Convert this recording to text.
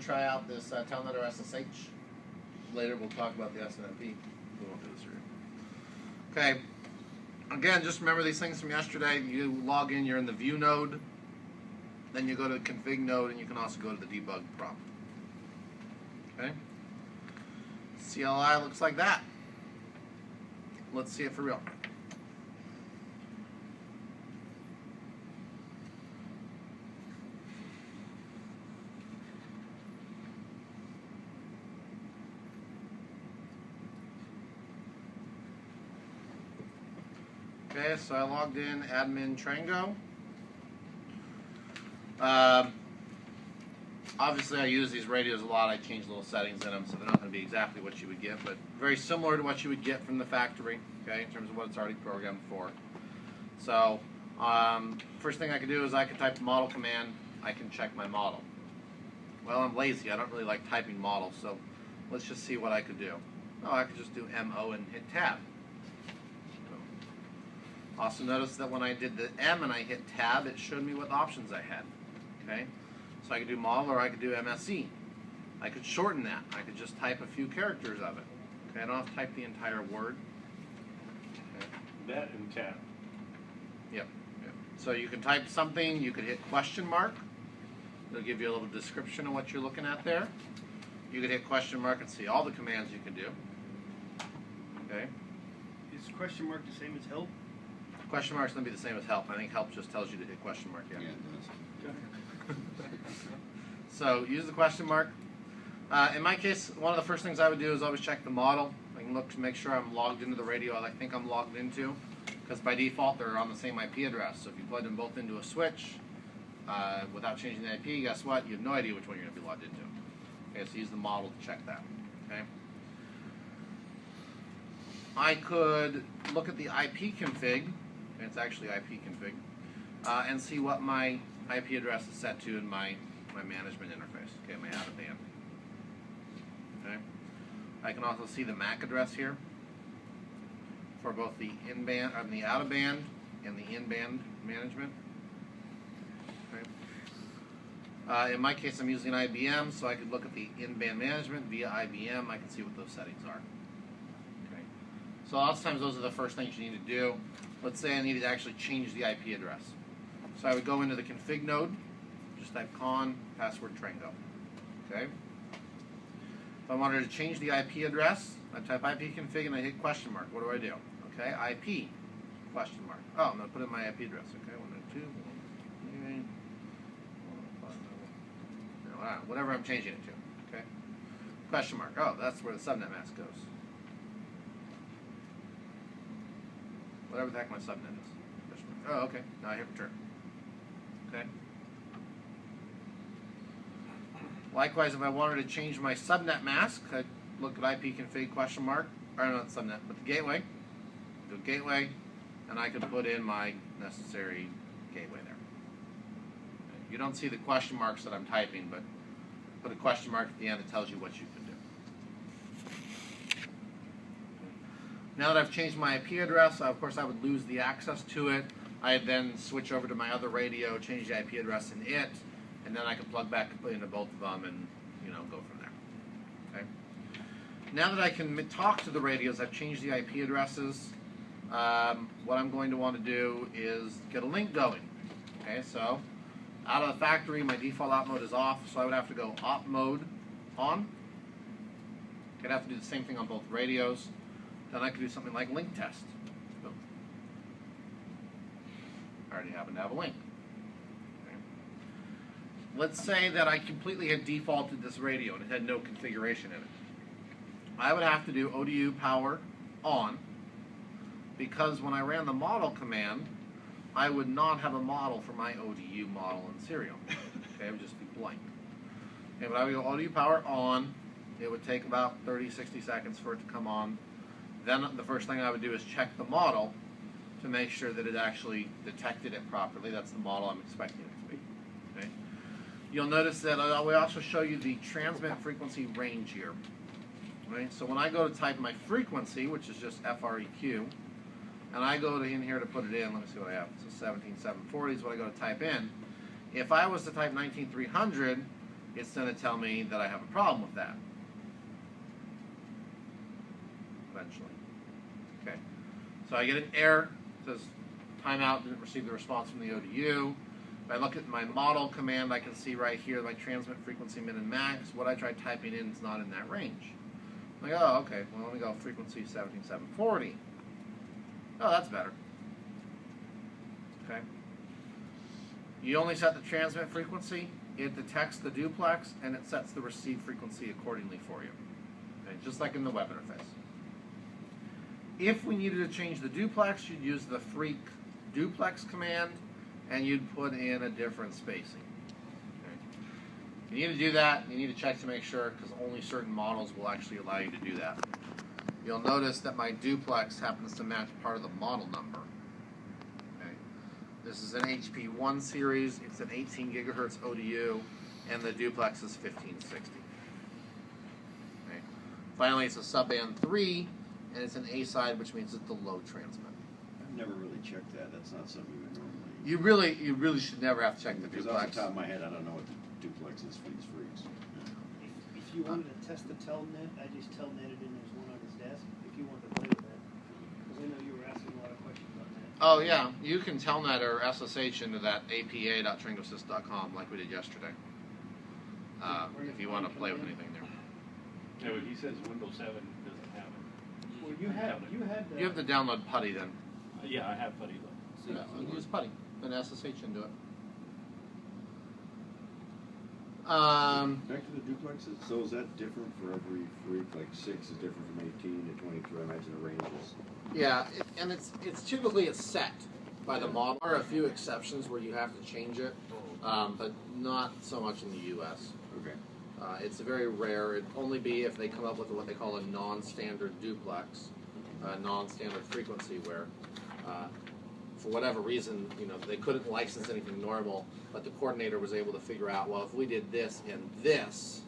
try out this Telnet or SSH? Later we'll talk about the SNMP. We won't do this here. Okay. Again, just remember these things from yesterday. You log in, you're in the view node. Then you go to the config node, and you can also go to the debug prompt. Okay. CLI looks like that. Let's see it for real. Okay, so I logged in admin Trango. Obviously, I use these radios a lot. I change little settings in them, so they're not going to be exactly what you would get, but very similar to what you would get from the factory, okay, in terms of what it's already programmed for. So, first thing I can do is I can type the model command. I can check my model. Well, I'm lazy. I don't really like typing model, so let's just see what I could do. Oh, I could just do MO and hit tab. Also notice that when I did the M and I hit tab, it showed me what options I had. Okay, so I could do model or I could do MSE. I could shorten that. I could just type a few characters of it. Okay, I don't have to type the entire word. Okay. That and tab. Yep. So you can type something. You could hit question mark. It'll give you a little description of what you're looking at there. You could hit question mark and see all the commands you can do. Okay. Is question mark the same as help? Question mark's going to be the same as help. I think help just tells you to hit question mark. Yeah. Yeah, it does. So use the question mark. In my case, one of the first things I would do is always check the model. I can look to make sure I'm logged into the radio I think I'm logged into, because by default they're on the same IP address. So if you plug them both into a switch without changing the IP, guess what? You have no idea which one you're going to be logged into. Okay, so use the model to check that. Okay. I could look at the IP config. It's actually IP config, and see what my IP address is set to in my management interface. Okay, my out of band. Okay, I can also see the MAC address here for both the in-band, the out of band, and the in-band management. Okay. In my case, I'm using IBM, so I could look at the in-band management via IBM. I can see what those settings are. Okay, so lots of times those are the first things you need to do. Let's say I needed to actually change the IP address. So I would go into the config node, just type con password Trango. Okay. If I wanted to change the IP address, I type IP config and I hit question mark. What do I do? Okay, IP question mark. Oh, I'm going to put in my IP address. Okay, 192. Whatever I'm changing it to. Okay. Question mark. Oh, that's where the subnet mask goes. Whatever the heck my subnet is. Oh, okay. Now I hit return. Okay. Likewise, if I wanted to change my subnet mask, I'd look at IP config question mark, or not subnet, but the gateway. Go gateway, and I could put in my necessary gateway there. You don't see the question marks that I'm typing, but put a question mark at the end that tells you what you can do. Now that I've changed my IP address, of course I would lose the access to it. I'd then switch over to my other radio, change the IP address in it, and then I can plug back into both of them and go from there. Okay. Now that I can talk to the radios, I've changed the IP addresses. What I'm going to want to do is get a link going. Okay, so out of the factory, my default op mode is off, so I would have to go op mode on. I'd have to do the same thing on both radios. Then I could do something like link test. Boom. I already happen to have a link. Okay. Let's say that I completely had defaulted this radio and it had no configuration in it. I would have to do ODU power on, because when I ran the model command, I would not have a model for my ODU model in serial. Okay, it would just be blank. Okay, but I would go ODU power on. It would take about 30, 60 seconds for it to come on. Then the first thing I would do is check the model to make sure that it actually detected it properly. That's the model I'm expecting it to be. Okay. You'll notice that we also show you the transmit frequency range here. Right? So when I go to type my frequency, which is just FREQ, and I go in here to put it in, let me see what I have. So 17740 is what I go to type in. If I was to type 19300, it's going to tell me that I have a problem with that. Eventually. Okay. So I get an error. It says timeout, didn't receive the response from the ODU. If I look at my model command, I can see right here my transmit frequency min and max. What I tried typing in is not in that range. I'm like, oh, okay, well, let me go frequency 17740. Oh, that's better. Okay. You only set the transmit frequency, it detects the duplex, and it sets the receive frequency accordingly for you. Okay, just like in the web interface. If we needed to change the duplex, you'd use the freak duplex command, and you'd put in a different spacing. Okay. You need to do that. You need to check to make sure, because only certain models will actually allow you to do that. You'll notice that my duplex happens to match part of the model number. Okay. This is an HP1 series. It's an 18 gigahertz ODU, and the duplex is 1560. Okay. Finally, it's a subband 3, and it's an A-side, which means it's the low transmit. I've never really checked that. That's not something you would normally. You really should never have to check the Because duplex. off the top of my head, I don't know what the duplex is for these freaks. If you wanted to test the telnet, I just telnetted in. There's one on his desk. If you want to play with that, because I know you were asking a lot of questions on that. Oh yeah, you can telnet or SSH into that apa.trangosys.com like we did yesterday. If you want to play with anything there. Yeah, but he says Windows 7 doesn't have it. Well, you had. You have to download PuTTY then. Yeah, I have PuTTY though. Yeah, you use PuTTY and SSH into it. Back to the duplexes. So is that different for every freak? Like 6 is different from 18 to 23. I imagine the range is. Yeah, and it's typically set by the model. There are a few exceptions where you have to change it, but not so much in the U.S. Okay. It's very rare. It'd only be if they come up with what they call a non-standard duplex, a non-standard frequency where, for whatever reason, they couldn't license anything normal, but the coordinator was able to figure out, well, if we did this and this,